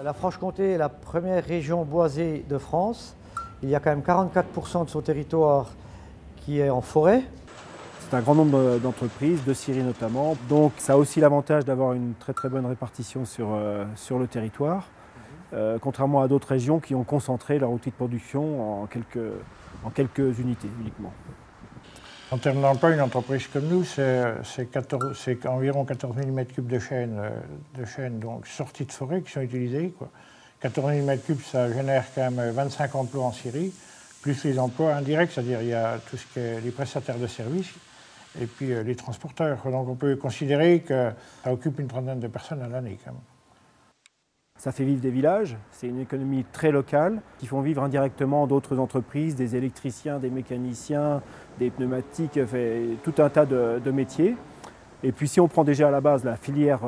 La Franche-Comté est la première région boisée de France. Il y a quand même 44% de son territoire qui est en forêt. C'est un grand nombre d'entreprises, de scieries notamment. Donc ça a aussi l'avantage d'avoir une très bonne répartition sur le territoire, contrairement à d'autres régions qui ont concentré leur outil de production en quelques unités uniquement. En termes d'emploi, une entreprise comme nous, c'est environ 14 000 m3 de chêne donc sorties de forêt qui sont utilisées. 14 000 m3, ça génère quand même 25 emplois en scierie, plus les emplois indirects, c'est-à-dire il y a tout ce qui est les prestataires de services et puis les transporteurs. Donc on peut considérer que ça occupe une trentaine de personnes à l'année quand même. Ça fait vivre des villages, c'est une économie très locale qui font vivre indirectement d'autres entreprises, des électriciens, des mécaniciens, des pneumatiques, tout un tas de métiers. Et puis si on prend déjà à la base la filière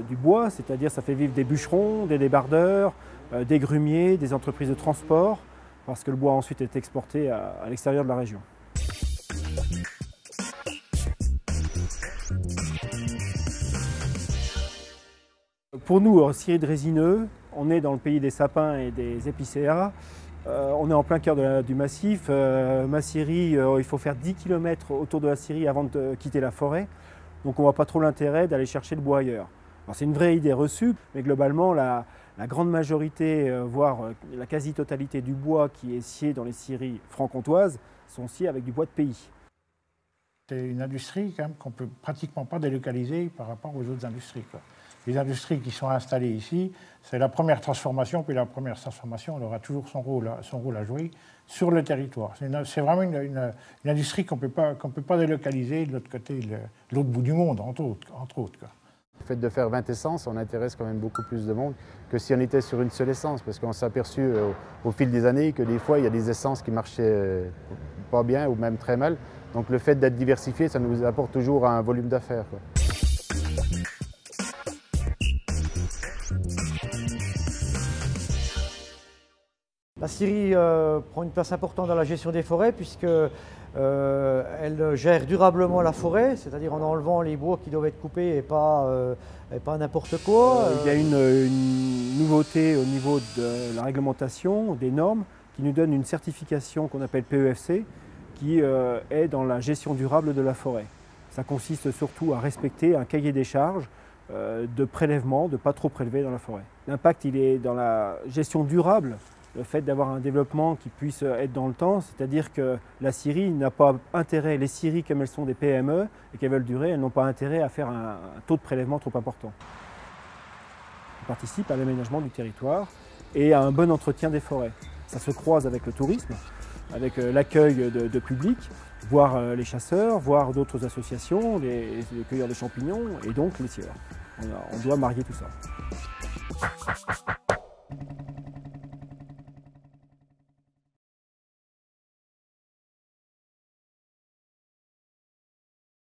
du bois, c'est-à-dire ça fait vivre des bûcherons, des débardeurs, des grumiers, des entreprises de transport, parce que le bois ensuite est exporté à l'extérieur de la région. Pour nous, scierie de résineux, on est dans le pays des sapins et des épicéas. On est en plein cœur du massif. Ma scierie, il faut faire 10 km autour de la scierie avant de quitter la forêt. Donc on ne voit pas trop l'intérêt d'aller chercher le bois ailleurs. C'est une vraie idée reçue, mais globalement, la grande majorité, voire la quasi-totalité du bois qui est scié dans les scieries franc-comtoises sont sciés avec du bois de pays. C'est une industrie quand même qu'on ne peut pratiquement pas délocaliser par rapport aux autres industries. Les industries qui sont installées ici, c'est la première transformation, puis la première transformation, elle aura toujours son rôle à jouer sur le territoire. C'est vraiment une industrie qu'on ne peut pas délocaliser de l'autre côté, de l'autre bout du monde, entre autres. Le fait de faire 20 essences, on intéresse quand même beaucoup plus de monde que si on était sur une seule essence, parce qu'on s'est aperçu au fil des années que des fois, il y a des essences qui marchaient pas bien ou même très mal. Donc le fait d'être diversifié, ça nous apporte toujours un volume d'affaires. La scierie prend une place importante dans la gestion des forêts puisqu'elle gère durablement la forêt, c'est-à-dire en enlevant les bois qui doivent être coupés et pas n'importe quoi. Il y a une nouveauté au niveau de la réglementation, des normes, qui nous donne une certification qu'on appelle PEFC, qui est dans la gestion durable de la forêt. Ça consiste surtout à respecter un cahier des charges de prélèvement, de ne pas trop prélever dans la forêt. L'impact, il est dans la gestion durable. Le fait d'avoir un développement qui puisse être dans le temps, c'est-à-dire que la scierie n'a pas intérêt, les scieries comme elles sont des PME et qu'elles veulent durer, elles n'ont pas intérêt à faire un taux de prélèvement trop important. On participe à l'aménagement du territoire et à un bon entretien des forêts. Ça se croise avec le tourisme, avec l'accueil de public, voir les chasseurs, voir d'autres associations, les cueilleurs de champignons et donc les scieurs. On doit marier tout ça.